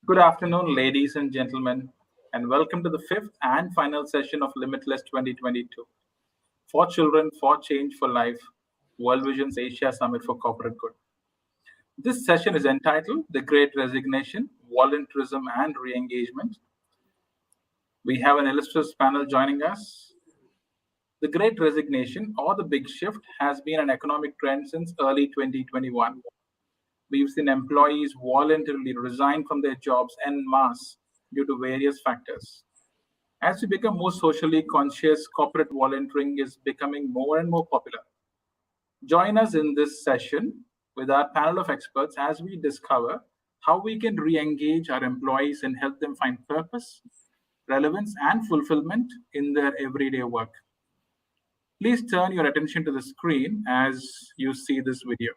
Good afternoon, ladies and gentlemen, and welcome to the fifth and final session of Limitless 2022. For Children, for Change, for Life, World Vision's Asia Summit for Corporate Good. This session is entitled The Great Resignation, Volunteerism, and Re-engagement. We have an illustrious panel joining us. The Great Resignation, or the Big Shift, has been an economic trend since early 2021. We've seen employees voluntarily resign from their jobs en masse due to various factors. As we become more socially conscious, corporate volunteering is becoming more and more popular. Join us in this session with our panel of experts as we discover how we can re engage our employees and help them find purpose, relevance, and fulfillment in their everyday work. Please turn your attention to the screen as you see this video.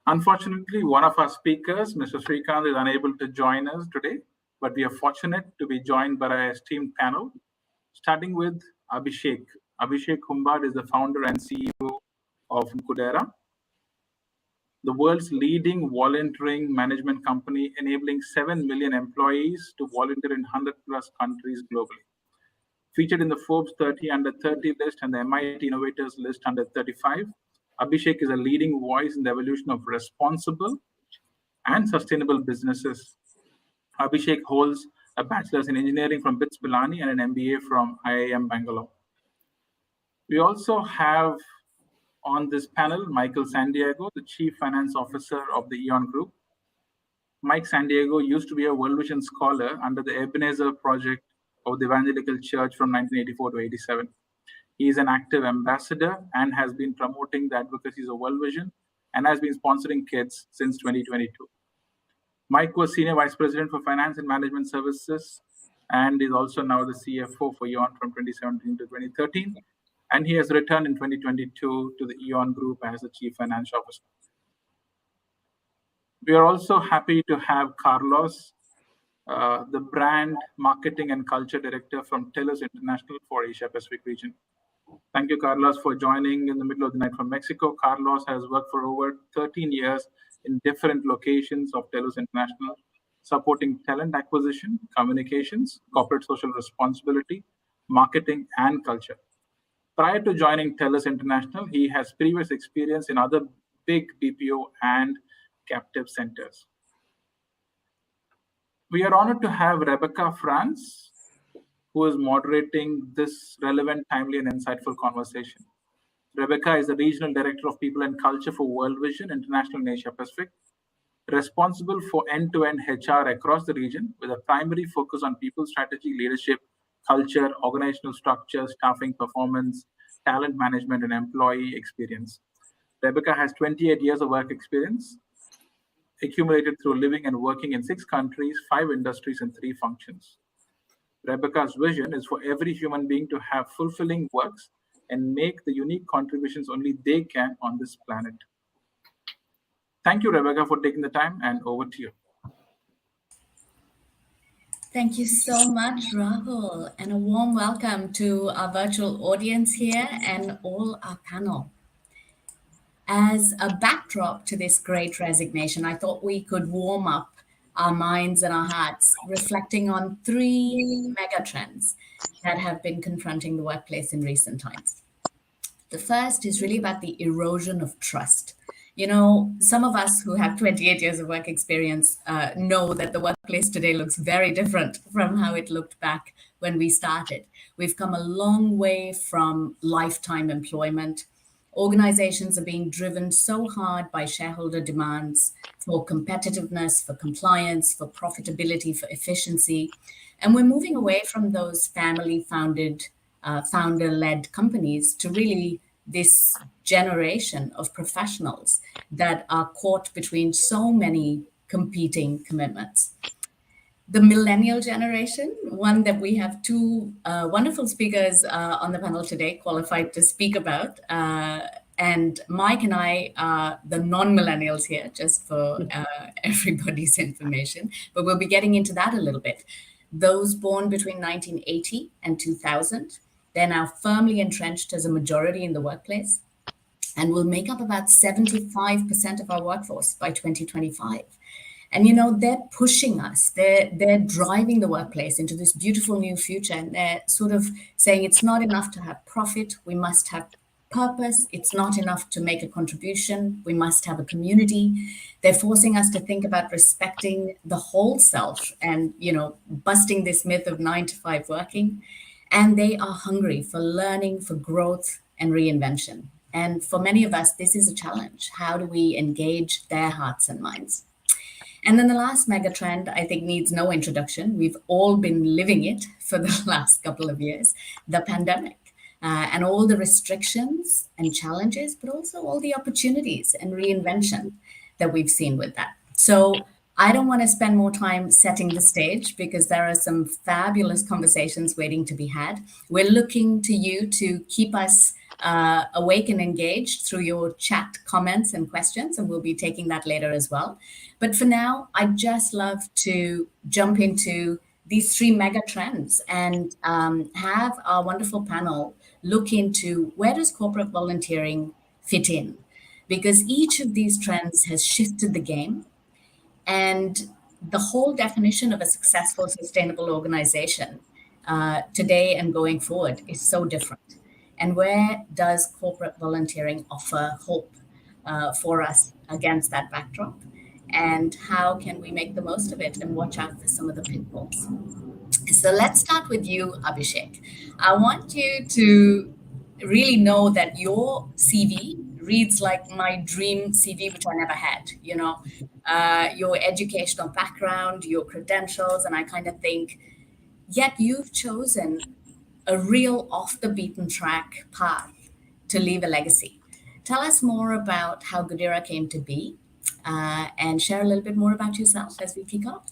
Unfortunately, one of our speakers, Mr. Srikanth, is unable to join us today, but we are fortunate to be joined by our esteemed panel, starting with Abhishek. Abhishek Humbad is the founder and CEO of Kudera, the world's leading volunteering management company, enabling 7 million employees to volunteer in 100 plus countries globally. Featured in the Forbes 30 under 30 list and the MIT Innovators list under 35, Abhishek is a leading voice in the evolution of responsible and sustainable businesses. Abhishek holds a bachelor's in engineering from BITS Pilani and an MBA from IIM Bangalore. We also have on this panel Michael Sandiego, the Chief Finance Officer of the Eon Group. Mike Sandiego used to be a World Vision Scholar under the Ebenezer Project of the Evangelical Church from 1984 to 87. He is an active ambassador and has been promoting the advocacies of World Vision and has been sponsoring kids since 2022. Mike was Senior Vice President for Finance and Management Services and is also now the CFO for Eon from 2017 to 2013. And he has returned in 2022 to the Eon Group as the Chief Financial Officer. We are also happy to have Carlos, the Brand Marketing and Culture Director from TELUS International for Asia Pacific region. Thank you, Carlos, for joining in the middle of the night from Mexico. Carlos has worked for over 13 years in different locations of TELUS International, supporting talent acquisition, communications, corporate social responsibility, marketing, and culture. Prior to joining TELUS International, he has previous experience in other big BPO and captive centers. We are honored to have Rebecca France, who is moderating this relevant, timely, and insightful conversation. Rebecca is the Regional Director of People and Culture for World Vision International in Asia Pacific, responsible for end-to-end HR across the region with a primary focus on people strategy, leadership, culture, organizational structure, staffing performance, talent management, and employee experience. Rebecca has 28 years of work experience, accumulated through living and working in 6 countries, 5 industries, and 3 functions. Rebecca's vision is for every human being to have fulfilling works and make the unique contributions only they can on this planet. Thank you, Rebecca, for taking the time, and over to you. Thank you so much, Rahul, and a warm welcome to our virtual audience here and all our panel. As a backdrop to this great resignation, I thought we could warm up our minds and our hearts, reflecting on three megatrends that have been confronting the workplace in recent times. The first is really about the erosion of trust. You know, some of us who have 28 years of work experience know that the workplace today looks very different from how it looked back when we started. We've come a long way from lifetime employment. Organizations are being driven so hard by shareholder demands for competitiveness, for compliance, for profitability, for efficiency. And we're moving away from those family founded, founder led companies to really this generation of professionals that are caught between so many competing commitments. The millennial generation, one that we have two wonderful speakers on the panel today qualified to speak about. And Mike and I are the non-millennials here, just for everybody's information, but we'll be getting into that a little bit. Those born between 1980 and 2000, they're now firmly entrenched as a majority in the workplace and will make up about 75% of our workforce by 2025. And you know, they're pushing us, they're driving the workplace into this beautiful new future, and they're sort of saying it's not enough to have profit, we must have purpose. It's not enough to make a contribution, we must have a community. They're forcing us to think about respecting the whole self and, you know, busting this myth of 9 to 5 working. And they are hungry for learning, for growth and reinvention. And for many of us, this is a challenge. How do we engage their hearts and minds? And then the last mega trend, I think, needs no introduction. We've all been living it for the last couple of years, the pandemic. And all the restrictions and challenges, but also all the opportunities and reinvention that we've seen with that. So I don't want to spend more time setting the stage because there are some fabulous conversations waiting to be had. We're looking to you to keep us awake and engaged through your chat comments and questions, and we'll be taking that later as well. But for now, I'd just love to jump into these three mega trends and have our wonderful panel look into where does corporate volunteering fit in? Because each of these trends has shifted the game, and the whole definition of a successful, sustainable organization today and going forward is so different. And where does corporate volunteering offer hope for us against that backdrop? And how can we make the most of it and watch out for some of the pitfalls? So let's start with you, Abhishek. I want you to really know that your CV reads like my dream CV, which I never had, you know, your educational background, your credentials, and I kind of think, yet you've chosen a real off the beaten track path to leave a legacy. Tell us more about how Goodera came to be and share a little bit more about yourself as we kick off.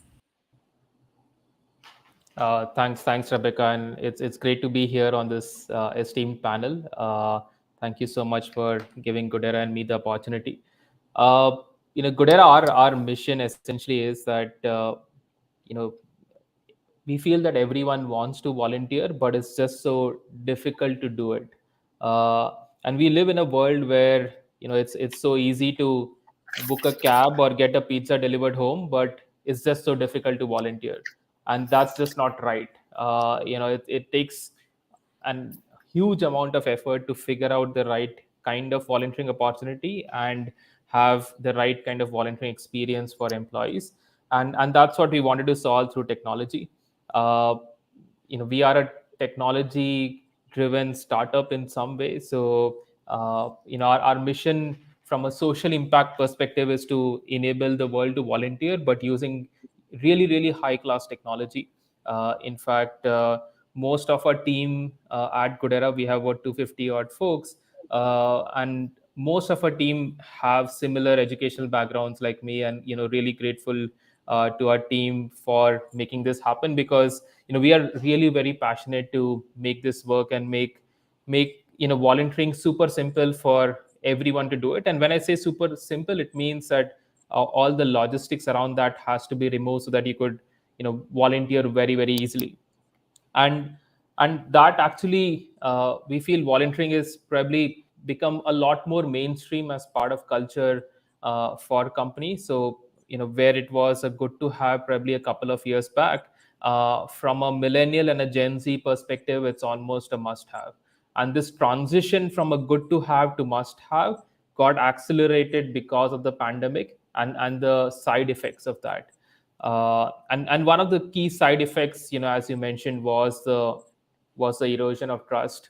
Thanks, Rebecca, and it's great to be here on this esteemed panel. Thank you so much for giving Goodera and me the opportunity. Goodera, our mission essentially is that we feel that everyone wants to volunteer, but it's just so difficult to do it. And we live in a world where it's so easy to book a cab or get a pizza delivered home, but it's just so difficult to volunteer, and that's just not right. It takes a huge amount of effort to figure out the right kind of volunteering opportunity and have the right kind of volunteering experience for employees, and that's what we wanted to solve through technology. uh, we are a technology driven startup in some way, so our mission from a social impact perspective is to enable the world to volunteer, but using really high class technology. In fact, most of our team at Goodera, we have about 250 odd folks, and most of our team have similar educational backgrounds like me, and really grateful to our team for making this happen, because we are really very passionate to make this work and make volunteering super simple for everyone to do it. And when I say super simple, it means that all the logistics around that has to be removed so that you could volunteer very very easily. And and that actually, we feel volunteering is probably become a lot more mainstream as part of culture for companies. So where it was a good to have probably a couple of years back, from a millennial and a Gen Z perspective, it's almost a must have. And this transition from a good to have to must have got accelerated because of the pandemic and the side effects of that. And one of the key side effects, as you mentioned, was the erosion of trust,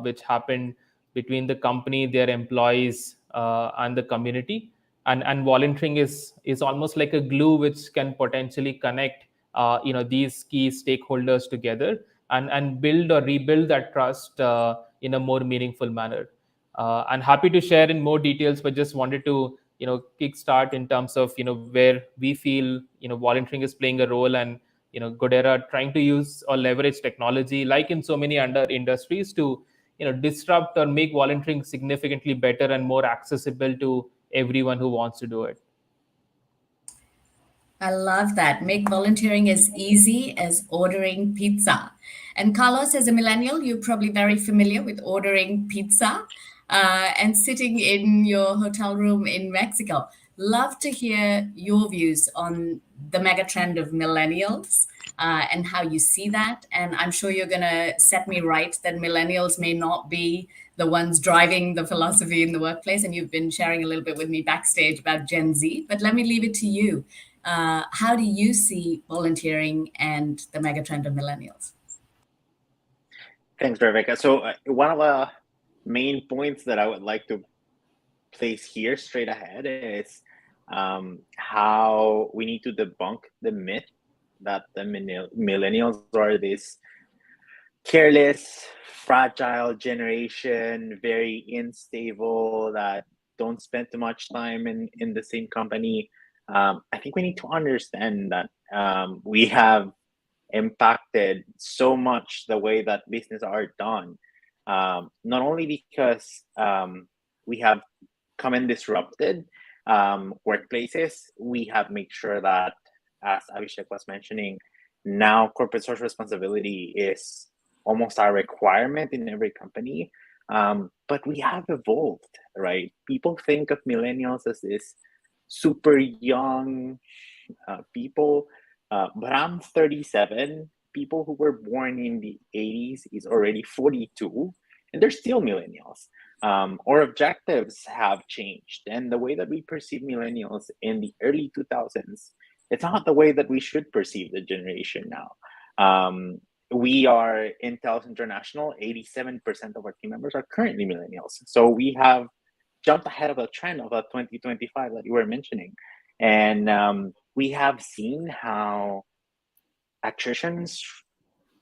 which happened between the company, their employees, and the community. And volunteering is almost like a glue which can potentially connect these key stakeholders together and build or rebuild that trust in a more meaningful manner. And happy to share in more details, but just wanted to kickstart in terms of where we feel volunteering is playing a role, and Goodera trying to use or leverage technology, like in so many other industries, to disrupt or make volunteering significantly better and more accessible to everyone who wants to do it. I love that. Make volunteering as easy as ordering pizza. And Carlos, as a millennial, you're probably very familiar with ordering pizza and sitting in your hotel room in Mexico. Love to hear your views on the mega trend of millennials and how you see that. And I'm sure you're going to set me right that millennials may not be the ones driving the philosophy in the workplace. And you've been sharing a little bit with me backstage about Gen Z. But let me leave it to you. How do you see volunteering and the megatrend of millennials? Thanks, Devericka. So one of the main points that I would like to place here straight ahead is how we need to debunk the myth that the millennials are this careless, fragile generation, very unstable, that don't spend too much time in the same company. I think we need to understand that we have impacted so much the way that business are done. Not only because we have come and disrupted workplaces, we have made sure that, as Abhishek was mentioning, now corporate social responsibility is almost a requirement in every company. But we have evolved, right? People think of millennials as this super young people, but I'm 37. People who were born in the 80s is already 42, and they're still millennials. Our objectives have changed, and the way that we perceive millennials in the early 2000s, it's not the way that we should perceive the generation now. We are Intel's International, 87% of our team members are currently millennials. So we have jumped ahead of the trend of 2025 that you were mentioning. And we have seen how attrition's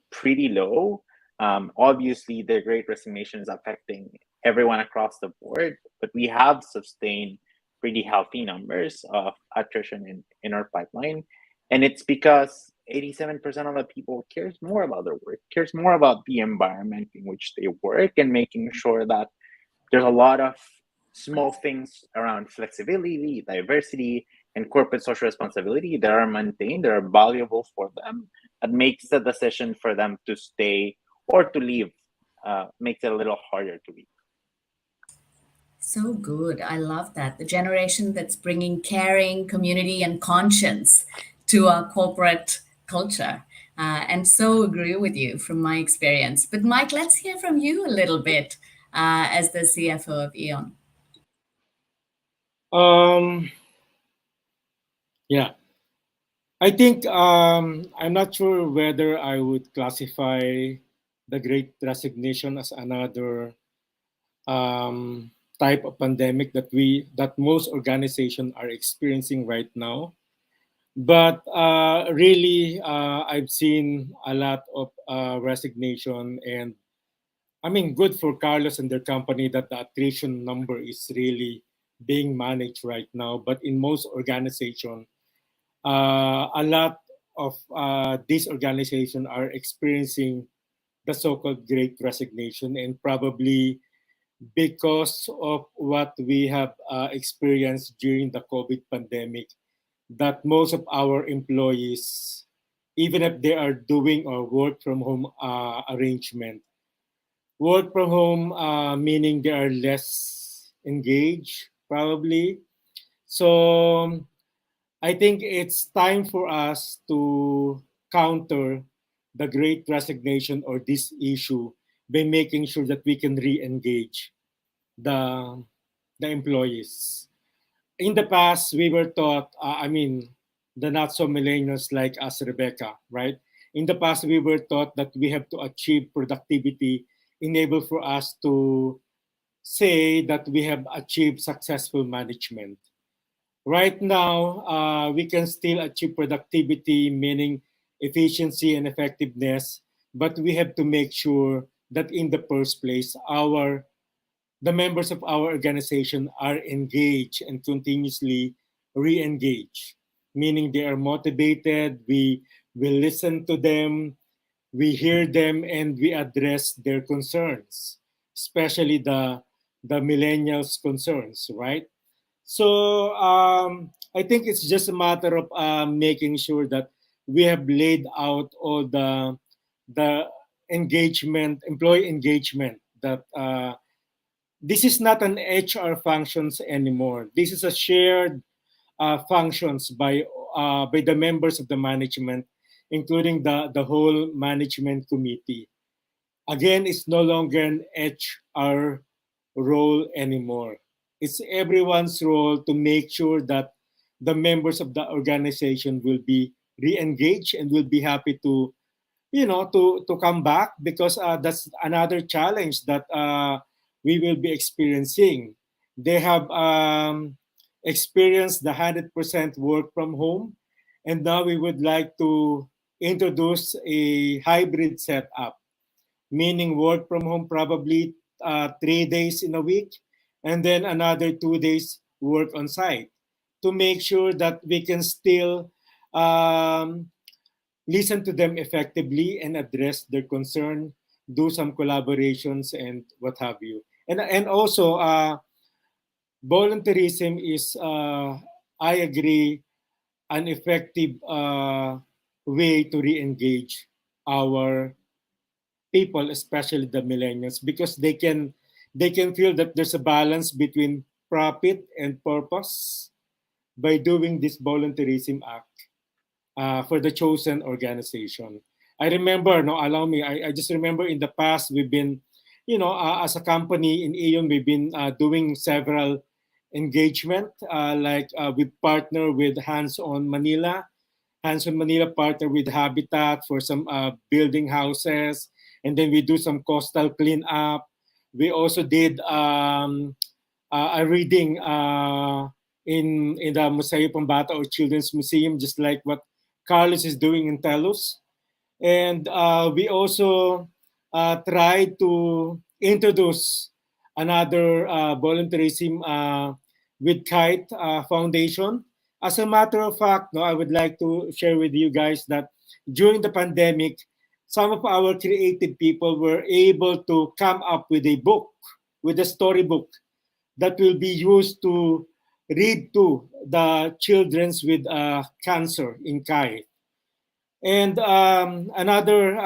pretty low. Obviously, the Great Resignation is affecting everyone across the board, but we have sustained pretty healthy numbers of attrition in our pipeline. And it's because 87% of the people cares more about their work, cares more about the environment in which they work, and making sure that there's a lot of small things around flexibility, diversity, and corporate social responsibility that are maintained, that are valuable for them, that makes the decision for them to stay or to leave, makes it a little harder to leave. So good. I love that. The generation that's bringing caring, community, and conscience to our corporate culture. And so agree with you from my experience. But Mike, let's hear from you a little bit as the CFO of Eon. Yeah, I think I'm not sure whether I would classify the Great Resignation as another type of pandemic that most organizations are experiencing right now. But really, I've seen a lot of resignation, and I mean, good for Carlos and their company that the attrition number is really being managed right now. But in most organizations, a lot of this organization are experiencing the so-called Great Resignation, and probably because of what we have experienced during the COVID pandemic, that most of our employees, even if they are doing a work from home arrangement, work from home meaning they are less engaged, probably. So I think it's time for us to counter the great resignation or this issue by making sure that we can re-engage the the employees. In the past, we were taught, the not so millennials like us, Rebecca, right? In the past, we were taught that we have to achieve productivity, enable for us to say that we have achieved successful management. Right now, we can still achieve productivity, meaning efficiency and effectiveness, but we have to make sure that in the first place, the members of our organization are engaged and continuously re-engage, meaning they are motivated, we listen to them, we hear them, and we address their concerns, especially the millennials concerns, right? So I think it's just a matter of making sure that we have laid out all the engagement, employee engagement, that this is not an HR functions anymore. This is a shared functions by the members of the management, including the whole management committee. Again, it's no longer an HR role anymore. It's everyone's role to make sure that the members of the organization will be re-engaged and will be happy to, to come back, because that's another challenge that we will be experiencing. They have experienced the 100% work from home, and now we would like to introduce a hybrid setup, meaning work from home probably 3 days in a week, and then another 2 days work on site, to make sure that we can still um, listen to them effectively and address their concern, do some collaborations and what have you. And also, volunteerism is, I agree, an effective way to re-engage our people, especially the millennials, because they can feel that there's a balance between profit and purpose by doing this volunteerism act for the chosen organization. I remember, no, allow me, I just remember in the past we've been, as a company in Eon, we've been doing several engagement, like we partner with Hands on Manila. Hands on Manila partner with Habitat for some building houses, and then we do some coastal cleanup. We also did a reading in the Museo Pambata or Children's Museum, just like what Carlos is doing in Telus. And we also tried to introduce another volunteerism with Kite Foundation. As a matter of fact, no, I would like to share with you guys that during the pandemic, some of our creative people were able to come up with a book, with a storybook that will be used to read to the childrens with cancer in Kite. And another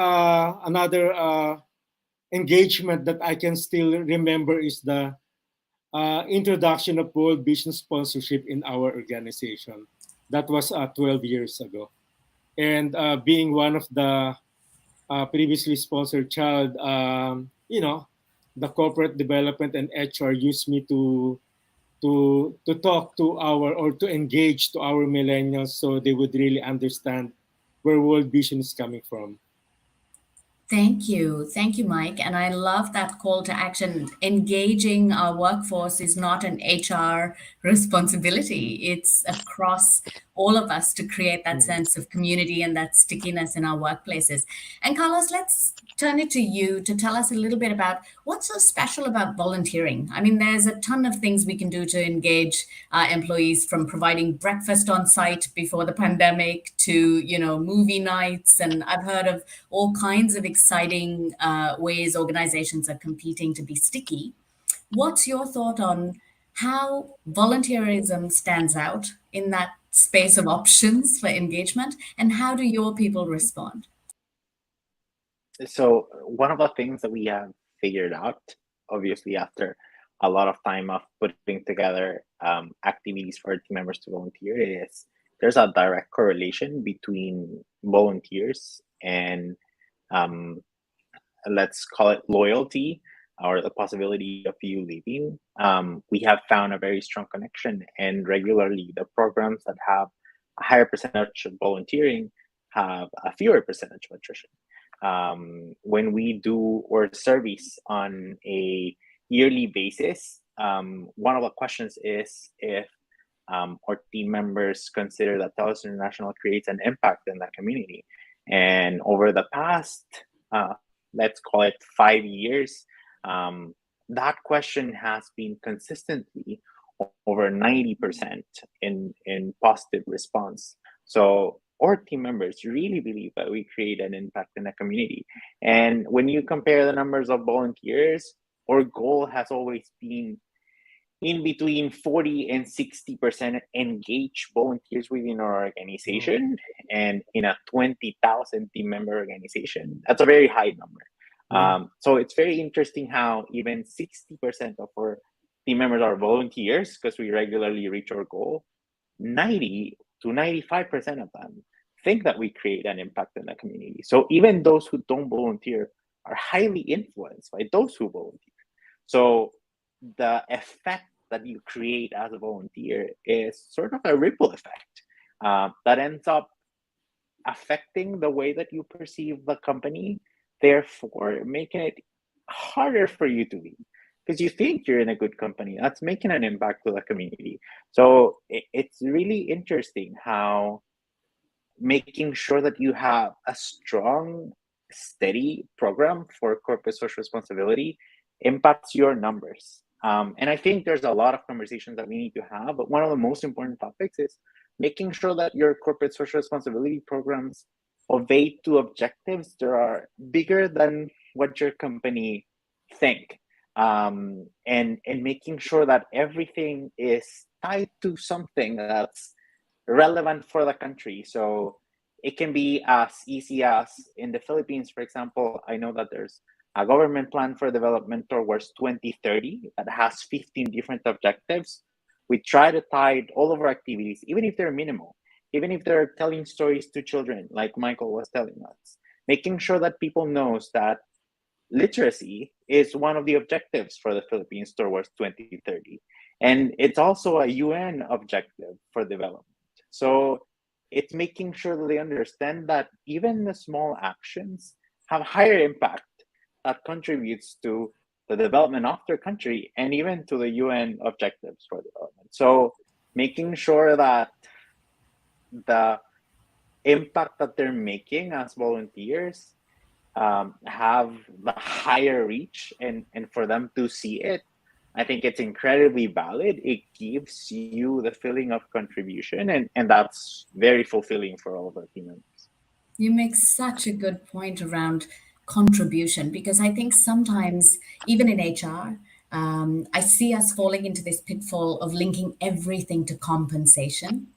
engagement that I can still remember is the introduction of World Vision sponsorship in our organization. That was 12 years ago. And being one of the previously sponsored child, the corporate development and HR used me to talk to our, or to engage to our millennials, so they would really understand where World Vision is coming from. Thank you. Thank you, Mike. And I love that call to action. Engaging our workforce is not an HR responsibility, it's across all of us to create that sense of community and that stickiness in our workplaces. And Carlos, let's turn it to you to tell us a little bit about what's so special about volunteering. I mean, there's a ton of things we can do to engage our employees, from providing breakfast on site before the pandemic to, movie nights. And I've heard of all kinds of exciting ways organizations are competing to be sticky. What's your thought on how volunteerism stands out in that space of options for engagement, and how do your people respond? So one of the things that we have figured out, obviously after a lot of time of putting together activities for our team members to volunteer, is there's a direct correlation between volunteers and let's call it loyalty, or the possibility of you leaving. We have found a very strong connection, and regularly the programs that have a higher percentage of volunteering have a fewer percentage of attrition. When we do our surveys on a yearly basis, one of the questions is if our team members consider that TELUS International creates an impact in the community. And over the past, let's call it 5 years, that question has been consistently over 90% in positive response. So our team members really believe that we create an impact in the community. And when you compare the numbers of volunteers, our goal has always been in between 40 and 60% engaged volunteers within our organization. And in a 20,000 team member organization, that's a very high number. So it's very interesting how even 60% of our team members are volunteers, because we regularly reach our goal. 90 to 95% of them think that we create an impact in the community. So even those who don't volunteer are highly influenced by those who volunteer. So the effect that you create as a volunteer is sort of a ripple effect that ends up affecting the way that you perceive the company, therefore making it harder for you to leave, because you think you're in a good company that's making an impact to the community. So it's really interesting how making sure that you have a strong, steady program for corporate social responsibility impacts your numbers. And I think there's a lot of conversations that we need to have, but one of the most important topics is making sure that your corporate social responsibility programs obey to objectives that are bigger than what your company think. And making sure that everything is tied to something that's relevant for the country. So it can be as easy as in the Philippines, for example, I know that there's a government plan for development towards 2030 that has 15 different objectives. We try to tie all of our activities, even if they're minimal, even if they're telling stories to children, like Michael was telling us, making sure that people knows that literacy is one of the objectives for the Philippines towards 2030. And it's also a UN objective for development. So it's making sure that they understand that even the small actions have higher impact that contributes to the development of their country and even to the UN objectives for development. So making sure that the impact that they're making as volunteers have the higher reach, and for them to see it, I think it's incredibly valid. It gives you the feeling of contribution, and that's very fulfilling for all of our team members. You make such a good point around contribution, because I think sometimes, even in HR, I see us falling into this pitfall of linking everything to compensation.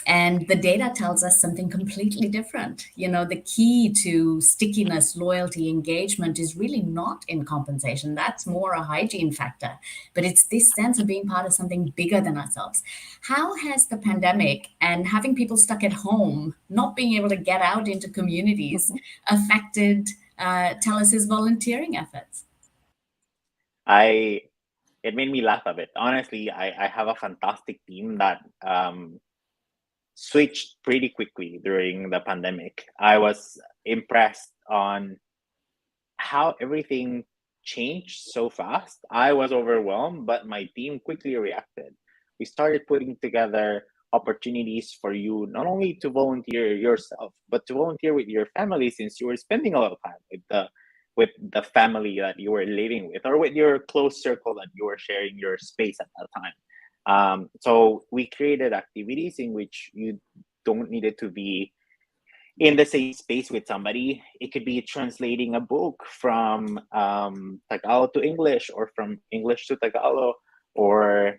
And the data tells us something completely different. The key to stickiness, loyalty, engagement is really not in compensation. That's more a hygiene factor. But it's this sense of being part of something bigger than ourselves. How has the pandemic and having people stuck at home, not being able to get out into communities, affected TELUS's volunteering efforts? It made me laugh a bit. Honestly, I have a fantastic team that switched pretty quickly during the pandemic. I was impressed on how everything changed so fast. I was overwhelmed, but my team quickly reacted. We started putting together opportunities for you not only to volunteer yourself, but to volunteer with your family, since you were spending a lot of time with the family that you were living with, or with your close circle that you were sharing your space at that time. So we created activities in which you don't need it to be in the same space with somebody. It could be translating a book from Tagalog to English, or from English to Tagalog, or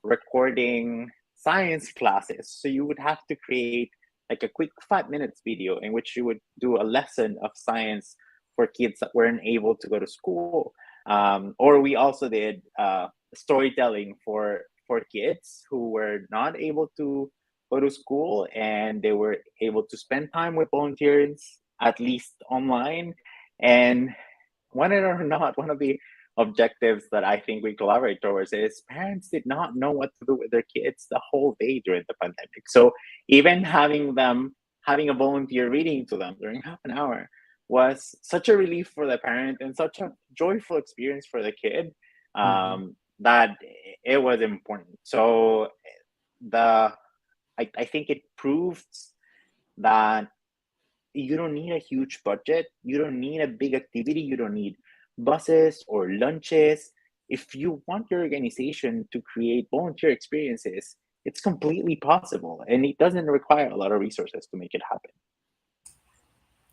recording science classes. So you would have to create like a quick 5 minutes video in which you would do a lesson of science for kids that weren't able to go to school. Or we also did storytelling for kids who were not able to go to school, and they were able to spend time with volunteers, at least online. And one or not, one of the objectives that I think we collaborate towards is parents did not know what to do with their kids the whole day during the pandemic. So even having a volunteer reading to them during half an hour was such a relief for the parent and such a joyful experience for the kid, that it was important. So I think it proves that you don't need a huge budget, you don't need a big activity, you don't need buses or lunches. If you want your organization to create volunteer experiences, it's completely possible, and it doesn't require a lot of resources to make it happen.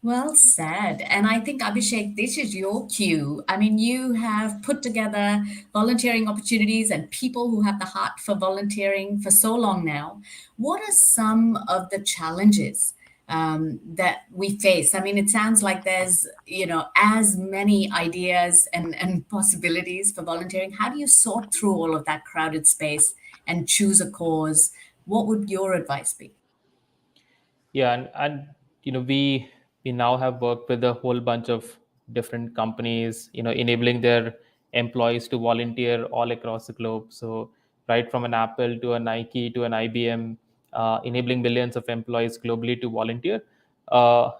Well said. And I think, Abhishek, this is your cue. I mean, you have put together volunteering opportunities and people who have the heart for volunteering for so long now. What are some of the challenges that we face? I mean, it sounds like there's, as many ideas and possibilities for volunteering. How do you sort through all of that crowded space and choose a cause? What would your advice be? Yeah, and we now have worked with a whole bunch of different companies, enabling their employees to volunteer all across the globe. So right from an Apple to a Nike to an IBM, enabling millions of employees globally to volunteer. Uh,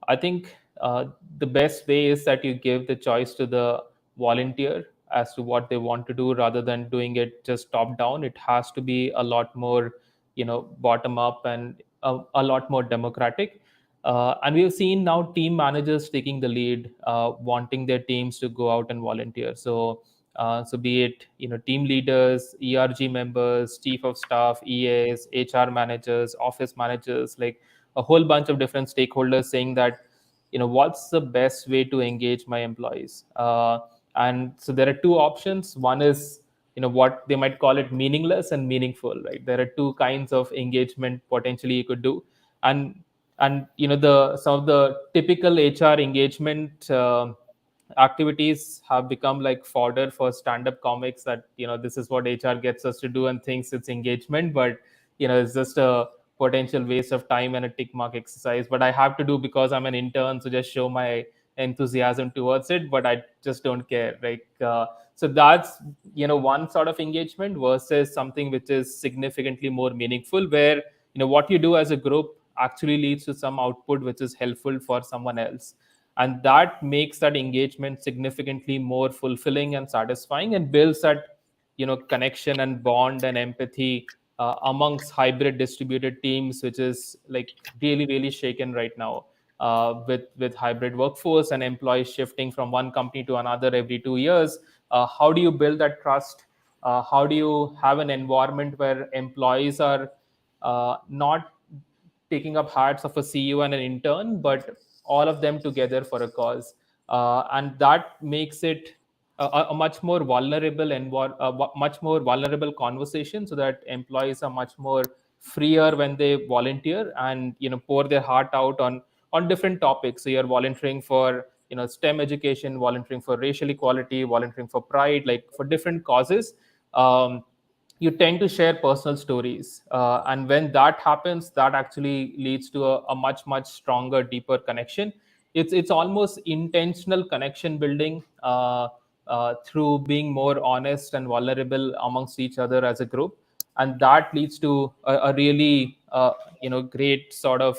I think the best way is that you give the choice to the volunteer as to what they want to do, rather than doing it just top down. It has to be a lot more, bottom up, and a lot more democratic. And we've seen now team managers taking the lead, wanting their teams to go out and volunteer. So be it team leaders, ERG members, chief of staff, EAs, HR managers, office managers, like a whole bunch of different stakeholders saying that what's the best way to engage my employees. And so there are two options. One is what they might call it meaningless and meaningful, right? There are two kinds of engagement potentially you could do. And the some of the typical HR engagement activities have become like fodder for stand-up comics, that this is what HR gets us to do and thinks it's engagement, but it's just a potential waste of time and a tick mark exercise, but I have to do because I'm an intern, so just show my enthusiasm towards it, but I just don't care. Like so that's one sort of engagement versus something which is significantly more meaningful, where what you do as a group actually leads to some output which is helpful for someone else, and that makes that engagement significantly more fulfilling and satisfying, and builds that connection and bond and empathy amongst hybrid distributed teams, which is like really really shaken right now, with hybrid workforce and employees shifting from one company to another every 2 years. How do you build that trust? How do you have an environment where employees are not taking up hats of a CEO and an intern, but all of them together for a cause? And that makes it a much more vulnerable and much more vulnerable conversation, so that employees are much more freer when they volunteer and pour their heart out on different topics. So you're volunteering for STEM education, volunteering for racial equality, volunteering for pride, like for different causes. You tend to share personal stories, and when that happens, that actually leads to a much stronger, deeper connection. It's almost intentional connection building, through being more honest and vulnerable amongst each other as a group, and that leads to a really great sort of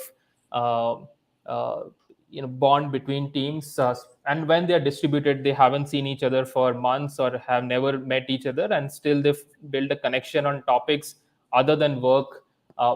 uh, uh, bond between teams. And when they are distributed, they haven't seen each other for months or have never met each other, and still they build a connection on topics other than work,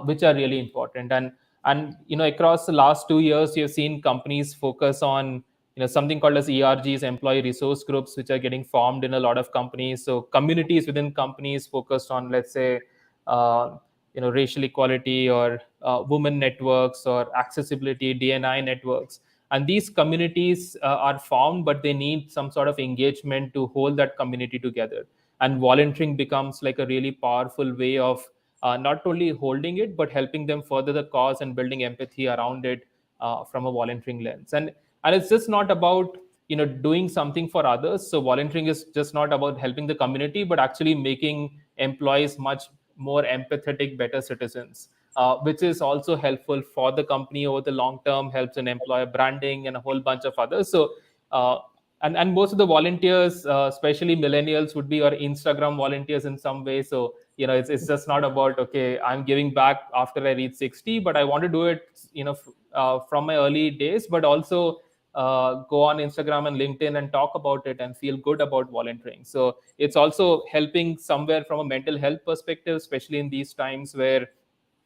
which are really important. And across the last 2 years, you've seen companies focus on something called as ERGs, employee resource groups, which are getting formed in a lot of companies. So communities within companies focused on, let's say, uh, racial equality, or women networks, or accessibility, DNI networks. And these communities are formed, but they need some sort of engagement to hold that community together. And volunteering becomes like a really powerful way of not only holding it, but helping them further the cause and building empathy around it from a volunteering lens. And it's just not about doing something for others. So volunteering is just not about helping the community, but actually making employees much more empathetic, better citizens, which is also helpful for the company over the long term, helps in employer branding and a whole bunch of others. So uh, and most of the volunteers, especially millennials, would be your Instagram volunteers in some way. So it's just not about, okay, I'm giving back after I reach 60, but I want to do it from my early days, but also go on Instagram and LinkedIn and talk about it and feel good about volunteering. So it's also helping somewhere from a mental health perspective, especially in these times where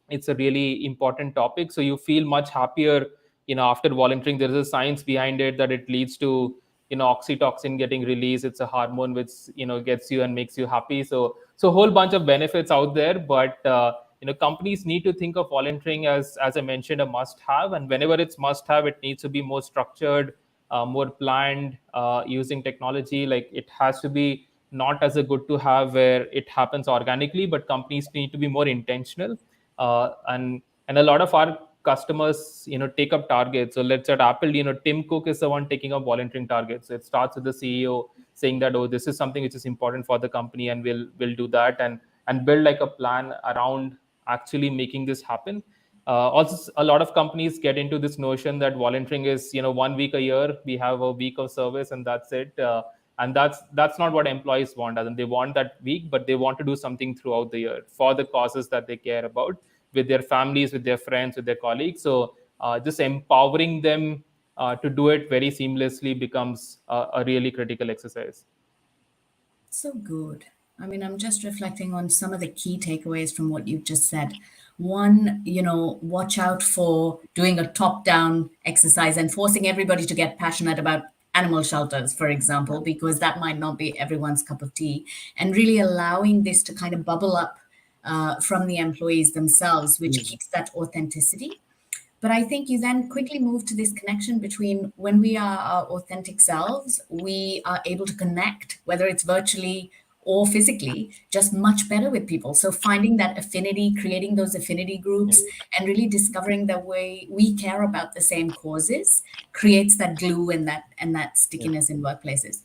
it's a really important topic. So you feel much happier after volunteering. There is a science behind it that it leads to oxytocin getting released. It's a hormone which gets you and makes you happy. So a whole bunch of benefits out there. But companies need to think of volunteering as I mentioned, a must have. And whenever it's must have, it needs to be more structured, more planned, using technology. Like, it has to be not as a good to have where it happens organically, but companies need to be more intentional. And a lot of our customers take up targets. So let's say at Apple, Tim Cook is the one taking up volunteering targets. So it starts with the CEO saying that, oh, this is something which is important for the company, and we'll do that, and build like a plan around actually making this happen. Also, a lot of companies get into this notion that volunteering is 1 week a year, we have a week of service, and that's it. And that's not what employees want. And they want that week, but they want to do something throughout the year for the causes that they care about, with their families, with their friends, with their colleagues. So just empowering them to do it very seamlessly becomes a really critical exercise. So good. I mean, I'm just reflecting on some of the key takeaways from what you've just said. One, watch out for doing a top down exercise and forcing everybody to get passionate about animal shelters, for example, because that might not be everyone's cup of tea. And really allowing this to kind of bubble up from the employees themselves, which keeps that authenticity. But I think you then quickly move to this connection between when we are our authentic selves, we are able to connect, whether it's virtually or physically, just much better with people. So finding that affinity, creating those affinity groups, and really discovering the way we care about the same causes creates that glue and that stickiness in workplaces.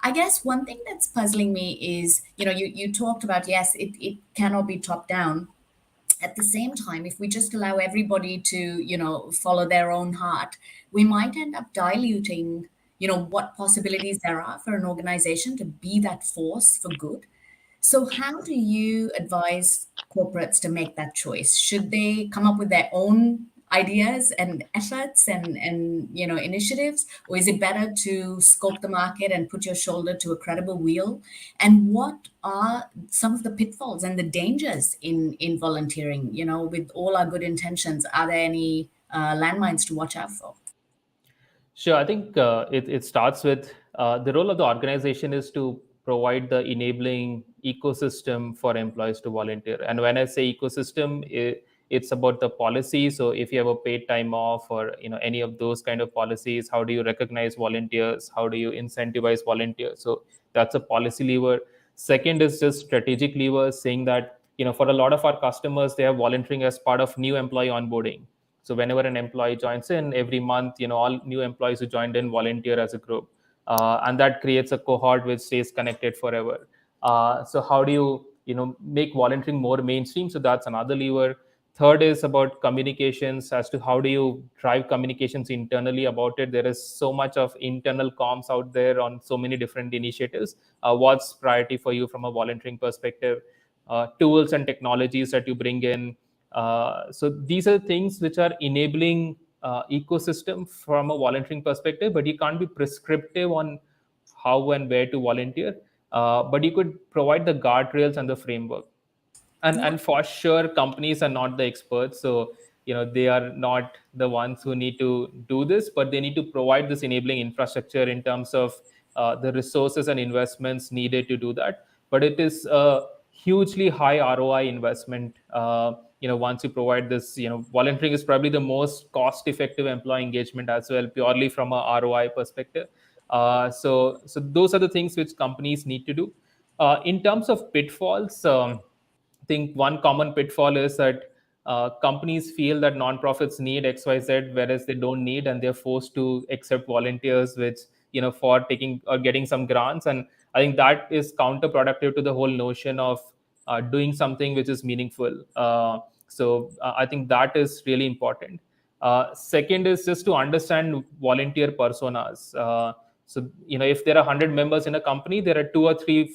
I guess one thing that's puzzling me is, you talked about, yes, it cannot be top down. At the same time, if we just allow everybody to follow their own heart, we might end up diluting what possibilities there are for an organization to be that force for good. So how do you advise corporates to make that choice? Should they come up with their own ideas and efforts and initiatives, or is it better to scope the market and put your shoulder to a credible wheel? And what are some of the pitfalls and the dangers in volunteering? With all our good intentions, are there any landmines to watch out for? Sure. I think it starts with the role of the organization is to provide the enabling ecosystem for employees to volunteer. And when I say ecosystem, it's about the policy. So if you have a paid time off, or any of those kind of policies, how do you recognize volunteers? How do you incentivize volunteers? So that's a policy lever. Second is just strategic levers, saying that for a lot of our customers, they have volunteering as part of new employee onboarding. So whenever an employee joins in, every month, all new employees who joined in volunteer as a group, and that creates a cohort which stays connected forever. So how do make volunteering more mainstream? So that's another lever. Third is about communications, as to how do you drive communications internally about it. There is so much of internal comms out there on so many different initiatives. What's priority for you from a volunteering perspective? Tools and technologies that you bring in. So these are things which are enabling ecosystem from a volunteering perspective, but you can't be prescriptive on how and where to volunteer. But you could provide the guardrails and the framework. And for sure, companies are not the experts, so they are not the ones who need to do this, but they need to provide this enabling infrastructure in terms of the resources and investments needed to do that. But it is a hugely high ROI investment. Once you provide this, volunteering is probably the most cost effective employee engagement as well, purely from a ROI perspective. So those are the things which companies need to do. In terms of pitfalls, I think one common pitfall is that companies feel that nonprofits need XYZ, whereas they don't need, and they're forced to accept volunteers, which for taking or getting some grants. And I think that is counterproductive to the whole notion of doing something which is meaningful. So I think that is really important. Second is just to understand volunteer personas. So if there are 100 members in a company, there are 2 or 3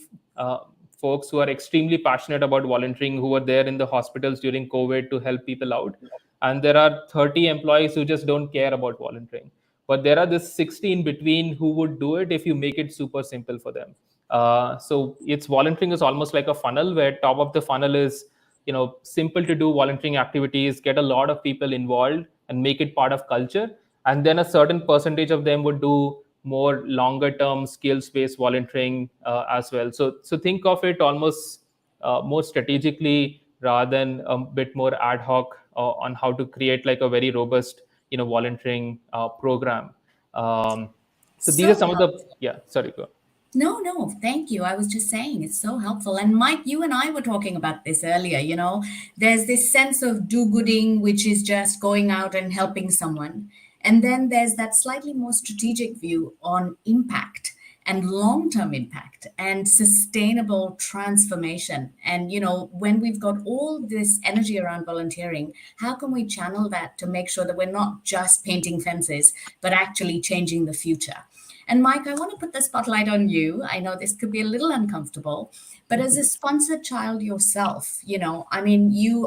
folks who are extremely passionate about volunteering, who were there in the hospitals during COVID to help people out. And there are 30 employees who just don't care about volunteering. But there are this 60 in between who would do it if you make it super simple for them. So it's volunteering is almost like a funnel, where top of the funnel is simple to do volunteering activities, get a lot of people involved and make it part of culture. And then a certain percentage of them would do more longer term skills based volunteering as well. So think of it almost more strategically rather than a bit more ad hoc on how to create like a very robust volunteering program. So these are So some of the helpful. sorry, go. No, thank you. I was just saying it's so helpful. And Mike, you and I were talking about this earlier. There's this sense of do-gooding, which is just going out and helping someone. And then there's that slightly more strategic view on impact and long-term impact and sustainable transformation. And, when we've got all this energy around volunteering, how can we channel that to make sure that we're not just painting fences, but actually changing the future? And Mike, I want to put the spotlight on you. I know this could be a little uncomfortable, but as a sponsored child yourself, you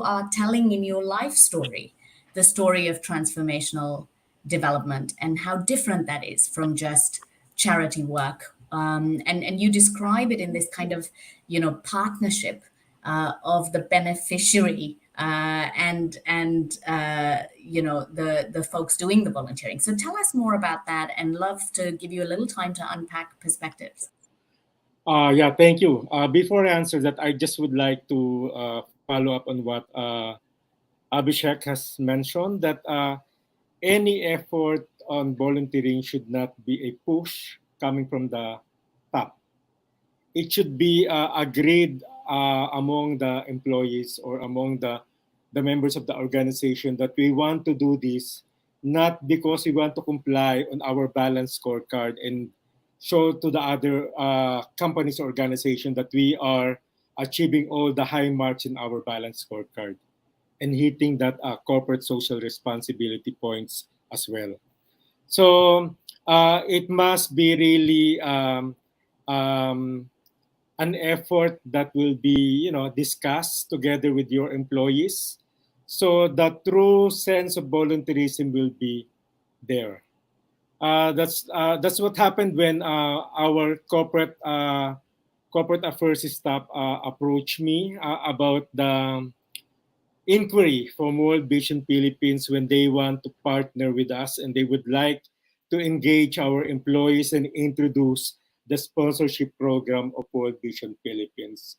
are telling in your life story the story of transformational development and how different that is from just charity work. And you describe it in this kind of, partnership of the beneficiary and the folks doing the volunteering. So tell us more about that, and love to give you a little time to unpack perspectives. Thank you. Before I answer that, I just would like to follow up on what Abhishek has mentioned, that any effort on volunteering should not be a push coming from the top. It should be agreed among the employees or among the members of the organization that we want to do this, not because we want to comply on our balance scorecard and show to the other companies or organization that we are achieving all the high marks in our balance scorecard and hitting that corporate social responsibility points as well. So it must be really an effort that will be discussed together with your employees, so the true sense of volunteerism will be there. That's what happened when our corporate affairs staff approached me about the inquiry from World Vision Philippines, when they want to partner with us and they would like to engage our employees and introduce the sponsorship program of World Vision Philippines.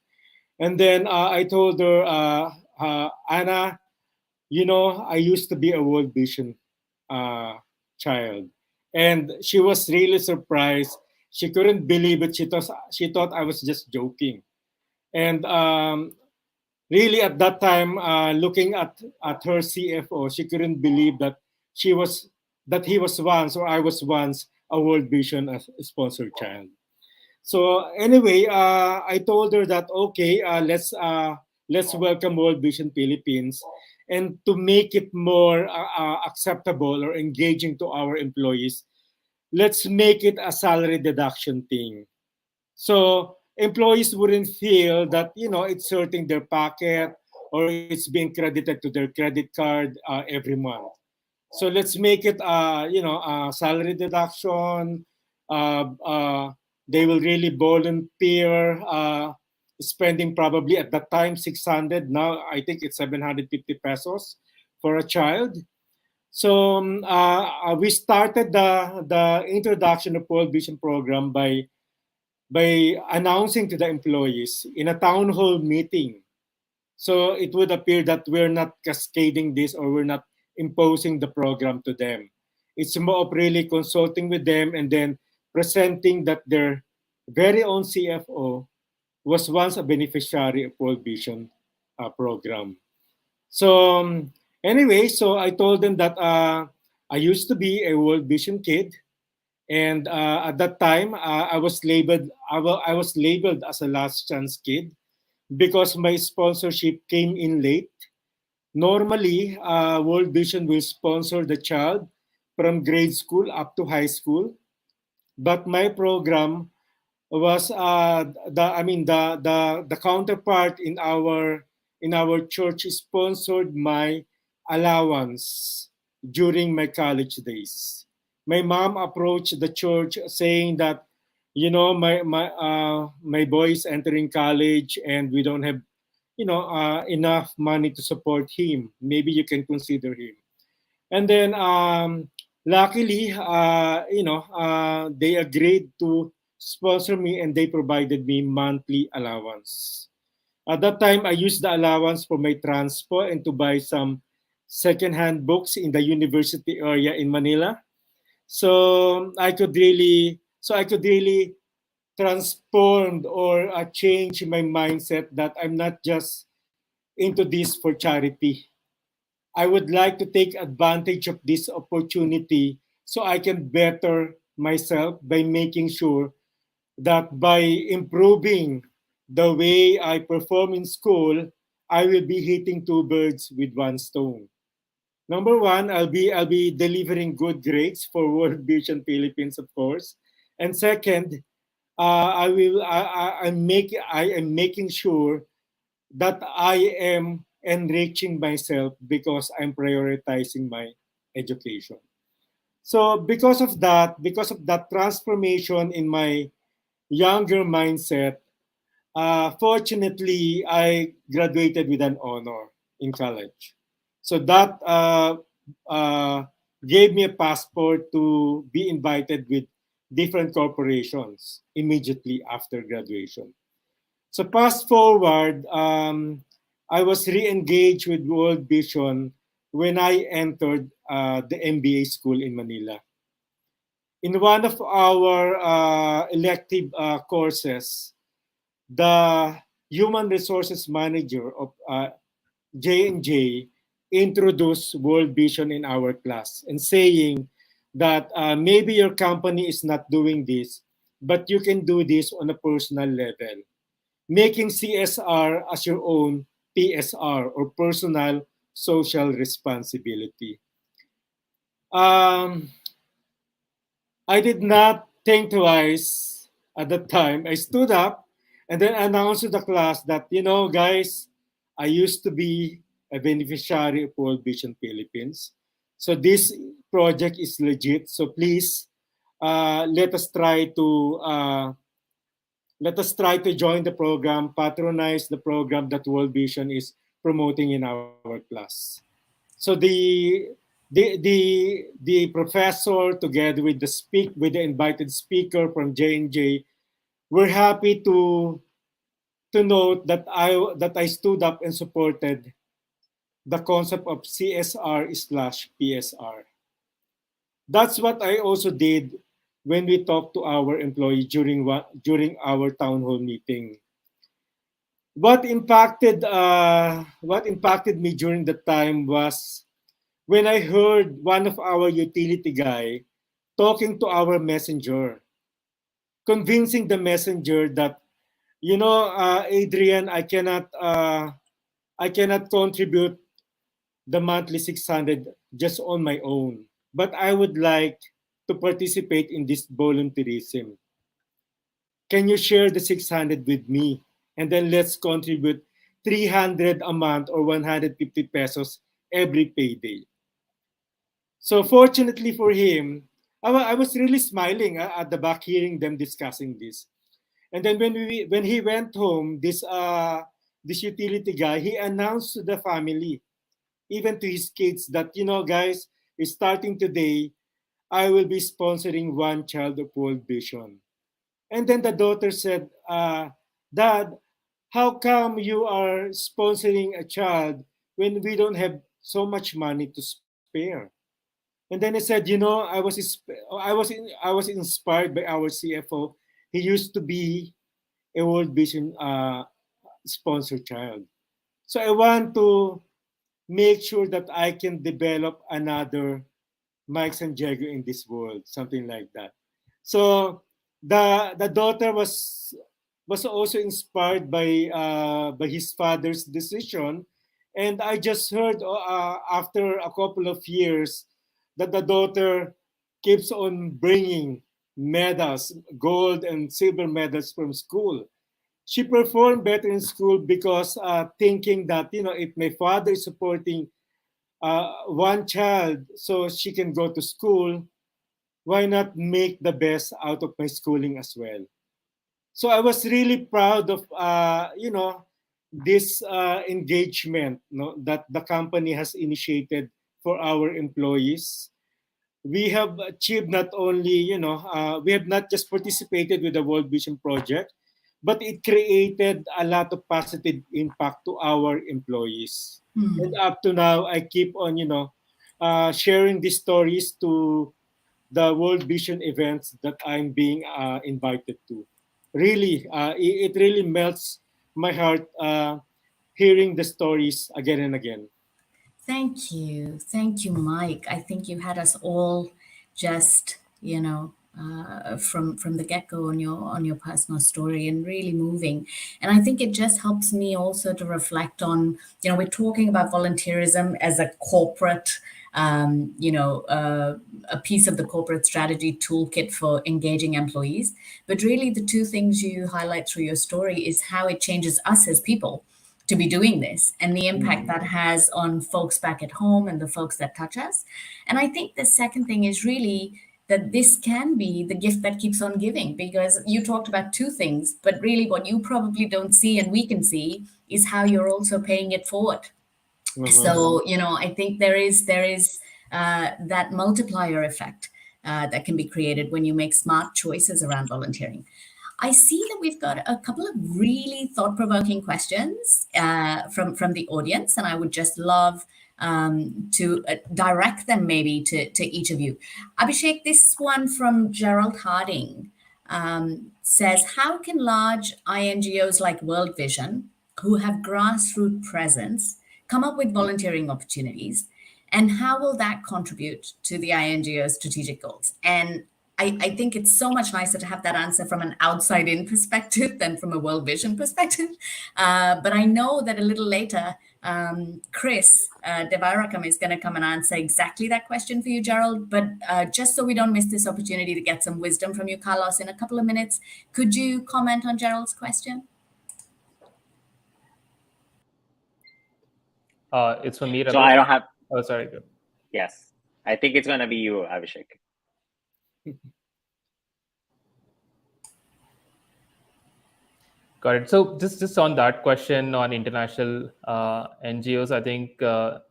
And then I told her, Anna, I used to be a World Vision child. And she was really surprised. She couldn't believe it. She thought I was just joking. And really at that time, looking at her CFO, she couldn't believe that he was once, or I was once, a World Vision sponsored child. So anyway, I told her that okay, let's welcome World Vision Philippines, and to make it more acceptable or engaging to our employees, let's make it a salary deduction thing. So employees wouldn't feel that it's hurting their pocket or it's being credited to their credit card every month. So let's make it a salary deduction. They will really volunteer spending probably at that time 600. Now I think it's 750 pesos for a child. So we started the introduction of World Vision program by announcing to the employees in a town hall meeting. So it would appear that we're not cascading this or we're not imposing the program to them. It's more of really consulting with them and then presenting that their very own CFO was once a beneficiary of World Vision program. So anyway, so I told them that I used to be a World Vision kid, and at that time I was labeled I was labeled as a last chance kid because my sponsorship came in late. Normally, World Vision will sponsor the child from grade school up to high school, but my program was the counterpart in our church sponsored my allowance during my college days. My mom approached the church saying that, you know, my boy is entering college and we don't have, enough money to support him. Maybe you can consider him. And then luckily, they agreed to sponsor me and they provided me monthly allowance. At that time, I used the allowance for my transport and to buy some secondhand books in the university area in Manila. So I could really transform or change my mindset that I'm not just into this for charity. I would like to take advantage of this opportunity so I can better myself by making sure that by improving the way I perform in school, I will be hitting two birds with one stone. Number one, I'll be delivering good grades for World Vision Philippines, of course, and second, I am making sure that I am enriching myself because I'm prioritizing my education. So because of that transformation in my younger mindset, fortunately, I graduated with an honor in college. So that uh, gave me a passport to be invited with different corporations immediately after graduation. So fast forward, I was re-engaged with World Vision when I entered the MBA school in Manila. In one of our elective courses, the human resources manager of J&J introduced World Vision in our class and saying that maybe your company is not doing this, but you can do this on a personal level, making CSR as your own PSR or personal social responsibility. Um, I did not think twice at the time. I stood up and then announced to the class that, you know, guys, I used to be a beneficiary of World Vision Philippines. So this project is legit. So please let us try to join the program, patronize the program that World Vision is promoting in our class. So the professor together with the invited speaker from J&J were happy to note that I stood up and supported the concept of CSR/PSR. That's what I also did when we talked to our employee during our town hall meeting. What impacted me during the time was when I heard one of our utility guy talking to our messenger, convincing the messenger that, Adrian, I cannot contribute the monthly 600 just on my own, but I would like to participate in this volunteerism. Can you share the 600 with me? And then let's contribute 300 a month or 150 pesos every payday. So fortunately for him, I was really smiling at the back hearing them discussing this. And then when he went home, this utility guy, he announced to the family, even to his kids, that, guys, starting today, I will be sponsoring one child of World Vision. And then the daughter said, Dad, how come you are sponsoring a child when we don't have so much money to spare? And then he said, I was inspired by our CFO. He used to be a World Vision sponsor child. So I want to make sure that I can develop another Mike Santiago in this world, something like that. So the daughter was also inspired by his father's decision, and I just heard after a couple of years that the daughter keeps on bringing medals, gold and silver medals from school. She performed better in school because thinking that, if my father is supporting one child so she can go to school, why not make the best out of my schooling as well? So I was really proud of this engagement, that the company has initiated for our employees. We have achieved not only, we have not just participated with the World Vision Project, but it created a lot of positive impact to our employees. And up to now, I keep on, sharing these stories to the World Vision events that I'm being invited to. Really, it really melts my heart hearing the stories again and again. Thank you. Thank you, Mike. I think you had us all just, from the get-go on your personal story, and really moving. And I think it just helps me also to reflect on, we're talking about volunteerism as a corporate, a piece of the corporate strategy toolkit for engaging employees. But really, the two things you highlight through your story is how it changes us as people to be doing this, and the impact that has on folks back at home and the folks that touch us. And I think the second thing is really that this can be the gift that keeps on giving, because you talked about two things, but really what you probably don't see and we can see is how you're also paying it forward. So, I think there is that multiplier effect that can be created when you make smart choices around volunteering. I see that we've got a couple of really thought-provoking questions from the audience, and I would just love to direct them maybe to each of you. Abhishek, this one from Gerald Harding says, how can large INGOs like World Vision, who have grassroots presence, come up with volunteering opportunities, and how will that contribute to the INGO's strategic goals? And I think it's so much nicer to have that answer from an outside-in perspective than from a World Vision perspective. But I know that a little later, Chris Devericka is going to come and answer exactly that question for you, Gerald. But just so we don't miss this opportunity to get some wisdom from you, Carlos, in a couple of minutes, could you comment on Gerald's question? It's for me, Ramesh. So I don't have. Oh, sorry. Good. Yes, I think it's gonna be you, Abhishek. Got it. So just on that question on international NGOs, I think the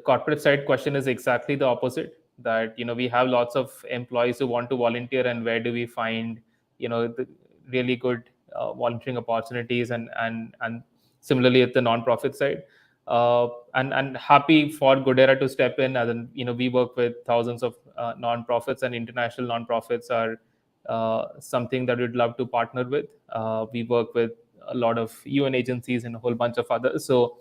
corporate side question is exactly the opposite. That we have lots of employees who want to volunteer, and where do we find the really good volunteering opportunities, and similarly at the nonprofit side. And happy for Goodera to step in, as we work with thousands of nonprofits, and international nonprofits are something that we'd love to partner with. We work with a lot of UN agencies and a whole bunch of others. So,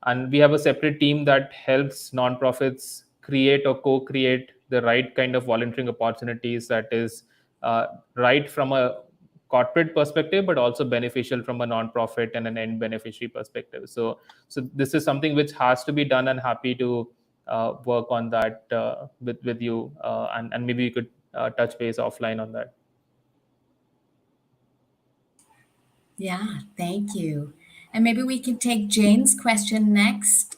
and we have a separate team that helps nonprofits create or co-create the right kind of volunteering opportunities that is right from a corporate perspective, but also beneficial from a nonprofit and an end beneficiary perspective. So this is something which has to be done, and happy to work on that with you, and maybe we could touch base offline on that. Yeah, thank you. And maybe we can take Jane's question next.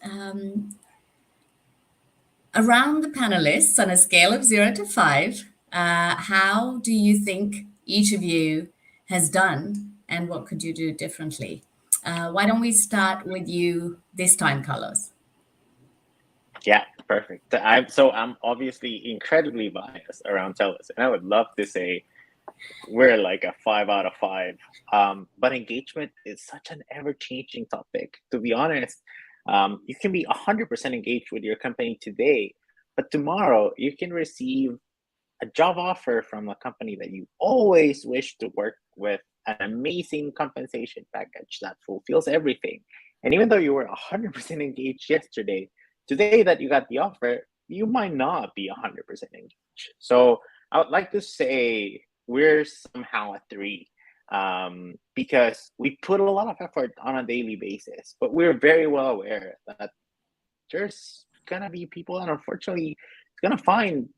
Around the panelists, on a scale of 0 to 5, how do you think each of you has done, and what could you do differently? Why don't we start with you this time, Carlos? Yeah, perfect. I'm obviously incredibly biased around TELUS, and I would love to say we're like a 5 out of 5. But engagement is such an ever-changing topic. To be honest, you can be 100% engaged with your company today, but tomorrow you can receive a job offer from a company that you always wish to work with, an amazing compensation package that fulfills everything. And even though you were 100% engaged yesterday, today that you got the offer, you might not be 100% engaged. So I would like to say we're somehow a 3, because we put a lot of effort on a daily basis, but we're very well aware that there's gonna be people that unfortunately is gonna find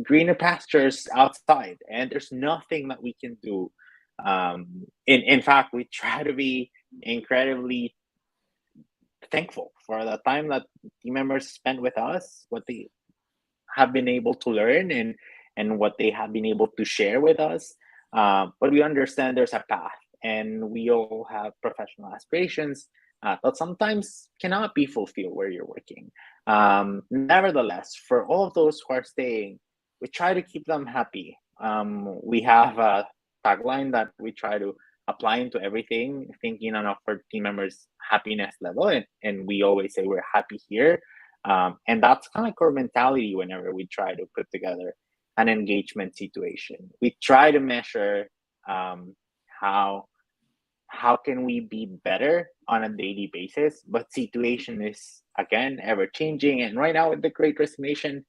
greener pastures outside, and there's nothing that we can do. In fact, we try to be incredibly thankful for the time that team members spend with us, what they have been able to learn, and what they have been able to share with us. But we understand there's a path, and we all have professional aspirations that sometimes cannot be fulfilled where you're working. Nevertheless, for all of those who are staying, we try to keep them happy. We have a tagline that we try to apply into everything, thinking on our team members' happiness level, and we always say we're happy here. And that's kind of core mentality whenever we try to put together an engagement situation. We try to measure how can we be better on a daily basis, but situation is again ever changing, and right now with the Great Resignation,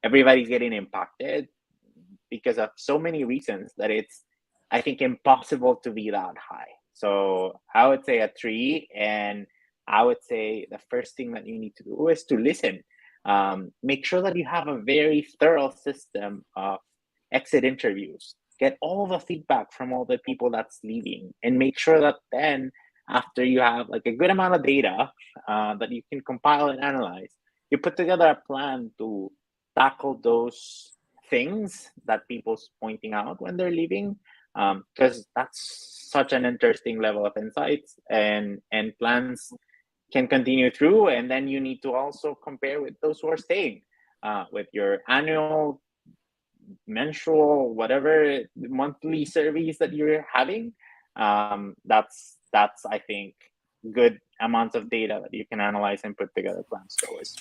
everybody's getting impacted because of so many reasons that it's, I think, impossible to be that high. So I would say a 3, and I would say the first thing that you need to do is to listen. Make sure that you have a very thorough system of exit interviews. Get all the feedback from all the people that's leaving, and make sure that then, after you have like a good amount of data that you can compile and analyze, you put together a plan to tackle those things that people's pointing out when they're leaving, because that's such an interesting level of insights, and plans can continue through. And then you need to also compare with those who are staying, with your annual, mensual, whatever monthly surveys that you're having. That's I think good amounts of data that you can analyze and put together plans towards.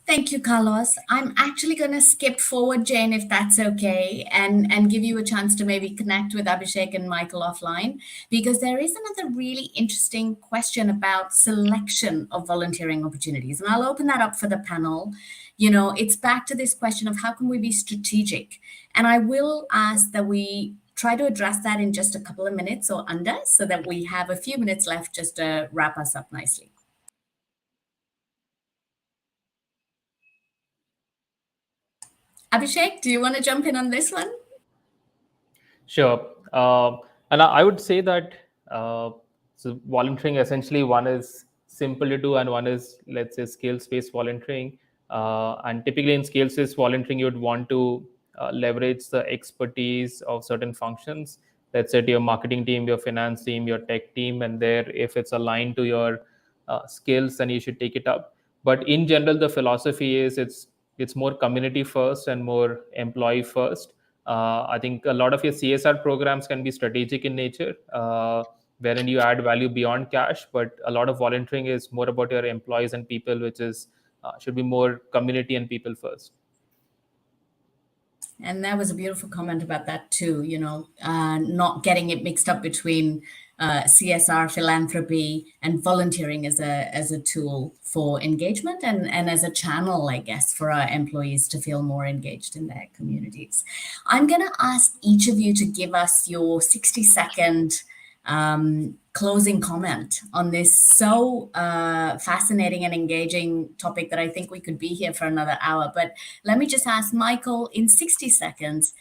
Thank you, Carlos. I'm actually going to skip forward, Jane, if that's okay, and give you a chance to maybe connect with Abhishek and Michael offline, because there is another really interesting question about selection of volunteering opportunities. And I'll open that up for the panel. You know, it's back to this question of how can we be strategic? And I will ask that we try to address that in just a couple of minutes or under, so that we have a few minutes left just to wrap us up nicely. Abhishek, do you want to jump in on this one? Sure. And I would say that so volunteering, essentially, one is simple to do and one is, let's say, skills-based volunteering. And typically in skills-based volunteering, you would want to leverage the expertise of certain functions. Let's say to your marketing team, your finance team, your tech team, and there, if it's aligned to your skills, then you should take it up. But in general, the philosophy is it's more community first and more employee first. I think a lot of your CSR programs can be strategic in nature, wherein you add value beyond cash. But a lot of volunteering is more about your employees and people, which is should be more community and people first. And that was a beautiful comment about that too, you know, not getting it mixed up between CSR, philanthropy, and volunteering as a tool for engagement and as a channel, I guess, for our employees to feel more engaged in their communities. I'm going to ask each of you to give us your 60-second closing comment on this so fascinating and engaging topic that I think we could be here for another hour. But let me just ask Michael, in 60 seconds,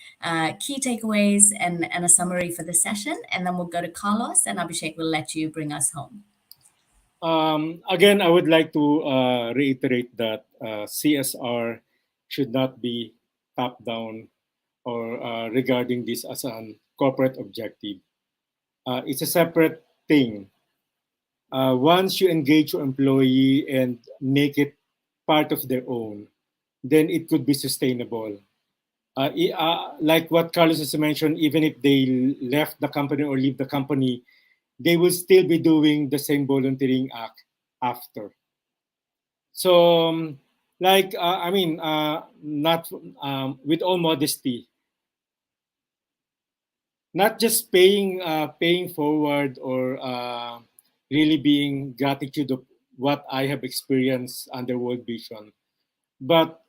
key takeaways and a summary for the session, and then we'll go to Carlos, and Abhishek will let you bring us home. Again, I would like to reiterate that CSR should not be top down or regarding this as a corporate objective. it's a separate thing. Once you engage your employee and make it part of their own, then it could be sustainable. Like what Carlos has mentioned, even if they left the company or leave the company, they will still be doing the same volunteering act after. So, not with all modesty, not just paying forward or really being gratitude of what I have experienced under World Vision, but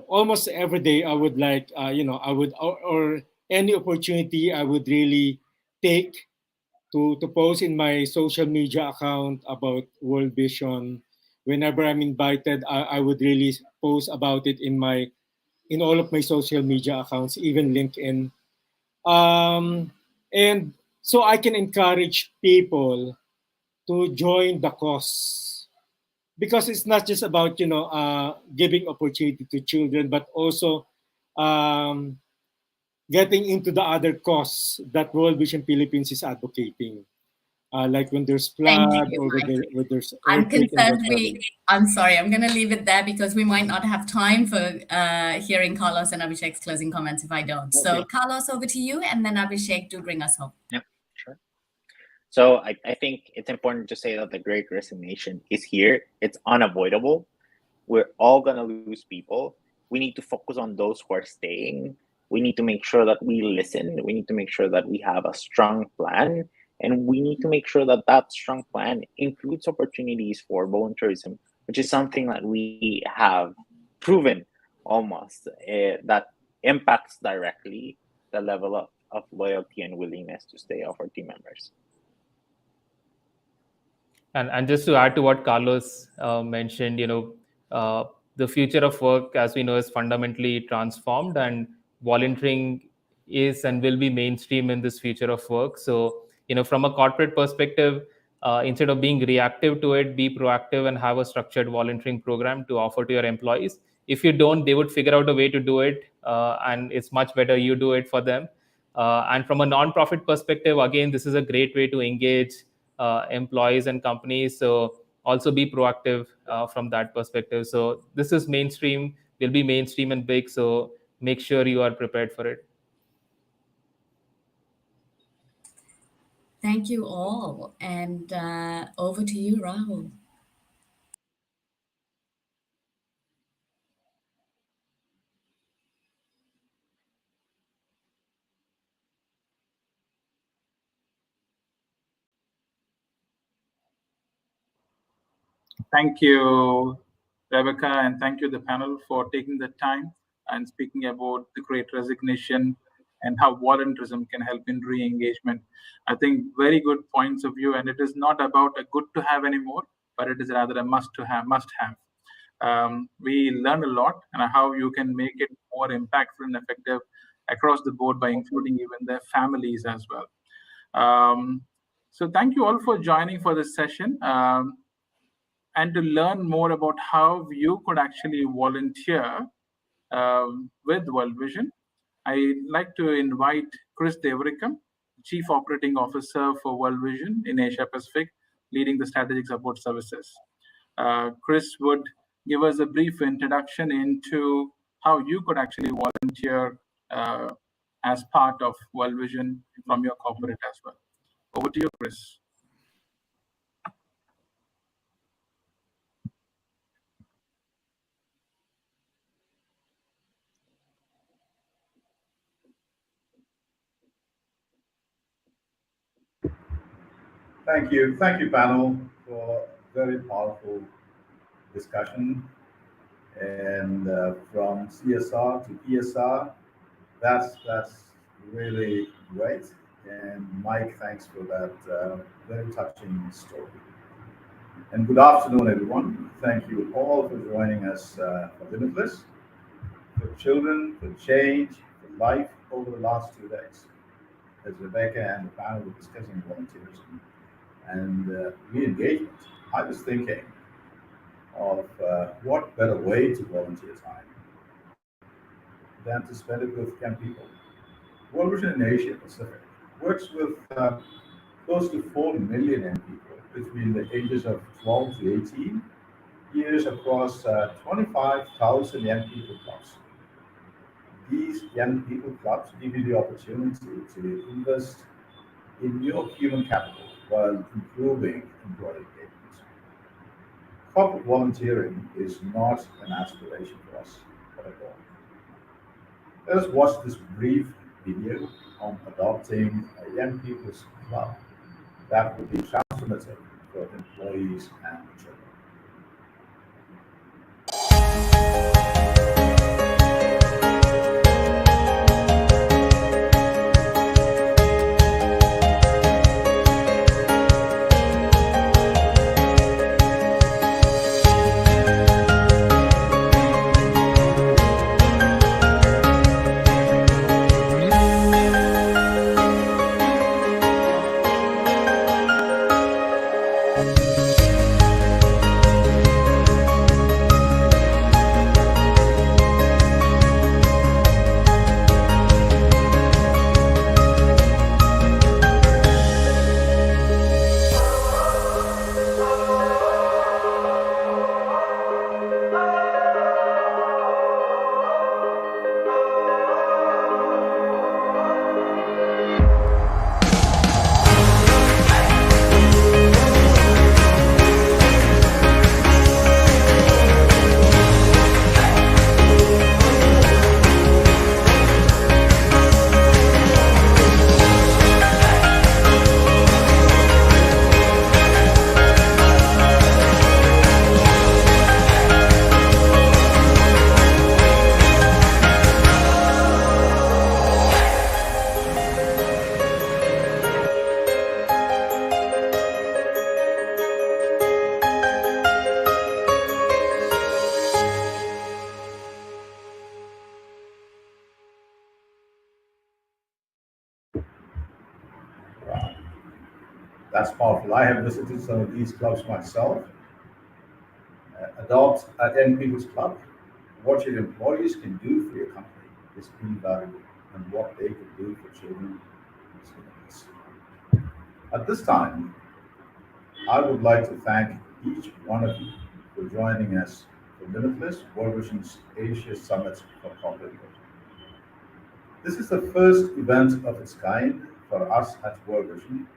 almost every day I would like I would or any opportunity I would really take to post in my social media account about World Vision. Whenever I'm invited, I would really post about it in all of my social media accounts, even LinkedIn. And so I can encourage people to join the cause, because it's not just about giving opportunity to children, but also um, getting into the other cause that World Vision Philippines is advocating, like when there's Thank flood you, or Michael. when there's I'm earthquake and concerned whatnot. I'm sorry, I'm going to leave it there because we might not have time for hearing Carlos and Abhishek's closing comments if I don't. So, Okay. Carlos, over to you, and then Abhishek, do bring us home. Yep, sure. So I think it's important to say that the Great Resignation is here. It's unavoidable. We're all going to lose people. We need to focus on those who are staying. We need to make sure that we listen. We need to make sure that we have a strong plan. And we need to make sure that that strong plan includes opportunities for volunteerism, which is something that we have proven almost that impacts directly the level of loyalty and willingness to stay of our team members. And just to add to what Carlos mentioned, the future of work, as we know, is fundamentally transformed, and volunteering is and will be mainstream in this future of work. So, from a corporate perspective, instead of being reactive to it, be proactive and have a structured volunteering program to offer to your employees. If you don't, they would figure out a way to do it, and it's much better you do it for them. And from a non-profit perspective, again, this is a great way to engage employees and companies. So also be proactive from that perspective. So this is mainstream, will be mainstream and big. So make sure you are prepared for it. Thank you all. And over to you, Rahul. Thank you, Rebecca, and thank you, the panel, for taking the time and speaking about the Great Resignation and how volunteerism can help in re-engagement. I think very good points of view, and it is not about a good to have anymore, but it is rather a must to have, must have. We learn a lot and how you can make it more impactful and effective across the board by including even their families as well. So thank you all for joining for this session. And to learn more about how you could actually volunteer with World Vision, I'd like to invite Chris Devericka, Chief Operating Officer for World Vision in Asia Pacific, leading the strategic support services. Chris would give us a brief introduction into how you could actually volunteer as part of World Vision from your corporate as well. Over to you, Chris. Thank you, panel, for very powerful discussion. And from CSR to PSR, that's really great. And Mike, thanks for that very touching story. And good afternoon, everyone. Thank you all for joining us for Limitless, for children, for change, for life over the last 2 days. As Rebecca and the panel were discussing volunteerism and re-engagement, I was thinking of what better way to volunteer time than to spend it with young people. World Vision in Asia Pacific works with close to 4 million young people between the ages of 12 to 18 years across 25,000 young people clubs. These young people clubs give you the opportunity to invest in your human capital while improving employee engagement. Corporate volunteering is not an aspiration for us, but a goal. Let us watch this brief video on adopting a young people's club that will be transformative for employees and children. That's powerful. I have visited some of these clubs myself. Adopt at Young People's Club. What your employees can do for your company is invaluable, and what they can do for children is limitless. At this time, I would like to thank each one of you for joining us for Limitless, World Vision's Asia Summit for Corporate Growth. This is the first event of its kind for us at World Vision,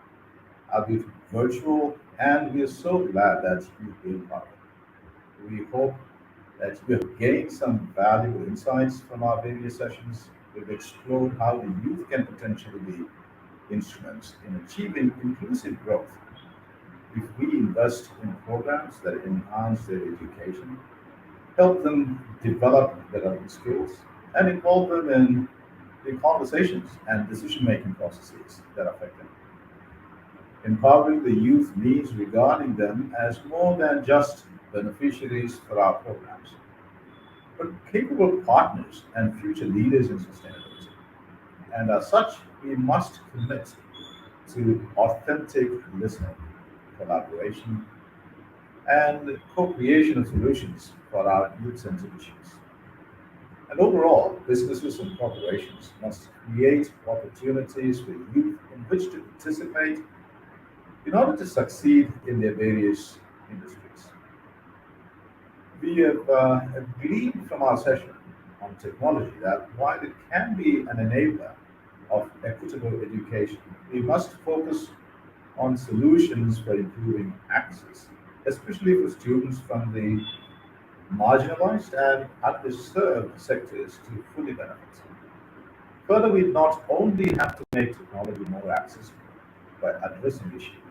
albeit virtual, and we are so glad that you've been part of it. We hope that you have gained some valuable insights from our various sessions. We've explored how the youth can potentially be instruments in achieving inclusive growth if we invest in programs that enhance their education, help them develop development skills, and involve them in the conversations and decision-making processes that affect them. Empowering the youth means regarding them as more than just beneficiaries for our programs, but capable partners and future leaders in sustainability. And as such, we must commit to authentic listening, collaboration, and co-creation of solutions for our youth-centered issues. And overall, businesses and corporations must create opportunities for youth in which to participate in order to succeed in their various industries. We have gleaned from our session on technology that while it can be an enabler of equitable education, we must focus on solutions for improving access, especially for students from the marginalized and underserved sectors to fully benefit. Further, we not only have to make technology more accessible by addressing issues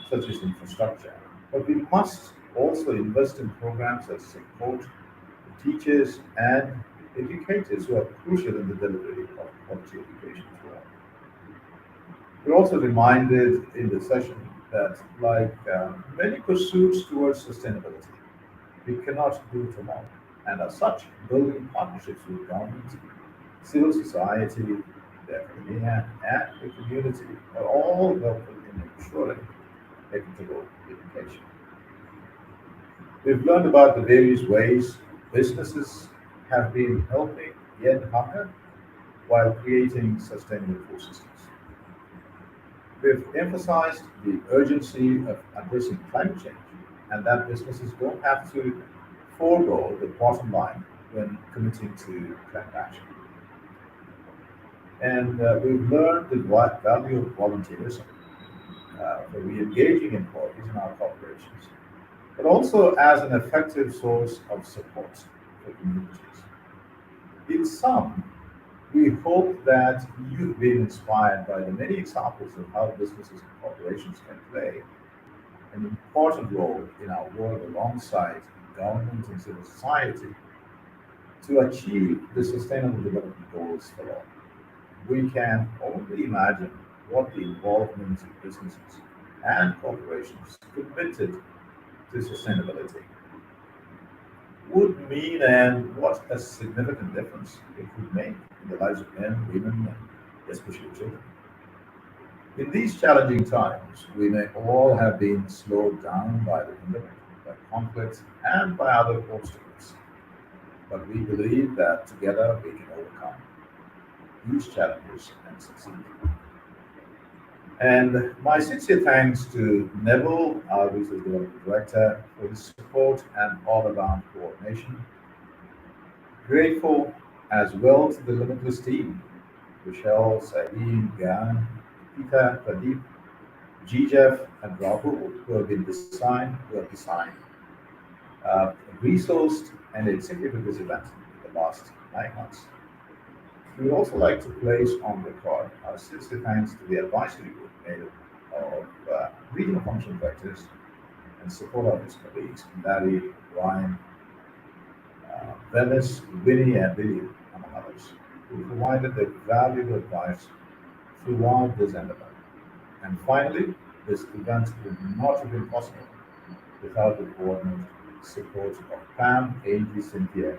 such as infrastructure, but we must also invest in programs that support the teachers and educators who are crucial in the delivery of quality education to all. We're also reminded in the session that, like many pursuits towards sustainability, we cannot do tomorrow, and as such, building partnerships with government, civil society, the academia, and the community are all helpful in ensuring equitable education. We've learned about the various ways businesses have been helping young hunger while creating sustainable food systems. We've emphasized the urgency of addressing climate change and that businesses don't have to forego the bottom line when committing to climate action. And we've learned the value of volunteerism for re-engaging employees in our corporations, but also as an effective source of support for communities. In sum, we hope that you've been inspired by the many examples of how businesses and corporations can play an important role in our world alongside government and civil society to achieve the Sustainable Development Goals for all. We can only imagine what the involvement of businesses and corporations committed to sustainability would mean and what a significant difference it could make in the lives of men, women, and especially children. In these challenging times, we may all have been slowed down by the pandemic, by conflicts, and by other obstacles. But we believe that together we can overcome these challenges and succeed. And my sincere thanks to Neville, our Research Development Director, for his support and all-around coordination. Grateful as well to the Limitless team, Michelle, Saeed, Gan, Peter, Pradeep, Jeff, and Rahul, who have designed, resourced, and executed this event in the last 9 months. We would also like to place on record our sincere thanks to the advisory group made of regional function directors and support office colleagues, Larry, Ryan, Venice, Winnie, and Lily, among others, who provided their valuable advice throughout this endeavor. And finally, this event would not have been possible without the coordinated support of Pam, Angie, Cynthia,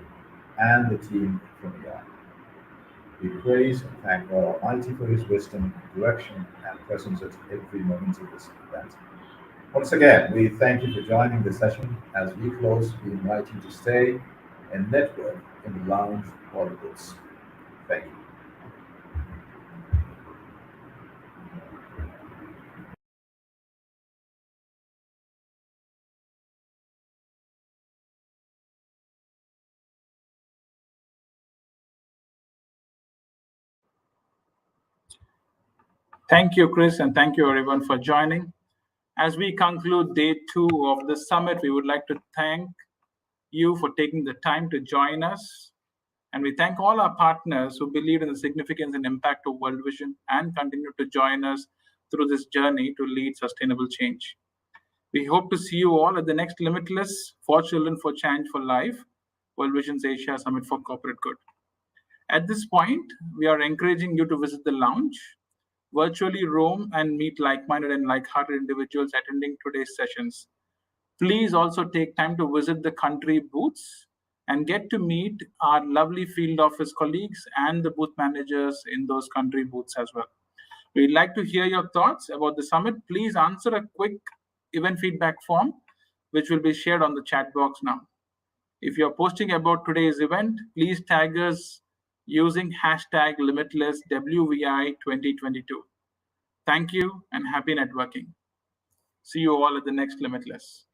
and the team from Eon. We praise and thank God Almighty for His wisdom, direction, and presence at every moment of this event. Once again, we thank you for joining the session. As we close, we invite you to stay and network in the lounge or the booths. Thank you. Thank you, Chris, and thank you everyone for joining. As we conclude day 2 of the summit, we would like to thank you for taking the time to join us. And we thank all our partners who believe in the significance and impact of World Vision and continue to join us through this journey to lead sustainable change. We hope to see you all at the next Limitless for Children for Change for Life, World Vision's Asia Summit for Corporate Good. At this point, we are encouraging you to visit the lounge, virtually roam and meet like-minded and like-hearted individuals attending today's sessions. Please also take time to visit the country booths and get to meet our lovely field office colleagues and the booth managers in those country booths as well. We'd like to hear your thoughts about the summit. Please answer a quick event feedback form, which will be shared on the chat box now. If you're posting about today's event, please tag us using hashtag Limitless WVI 2022. Thank you and happy networking. See you all at the next Limitless.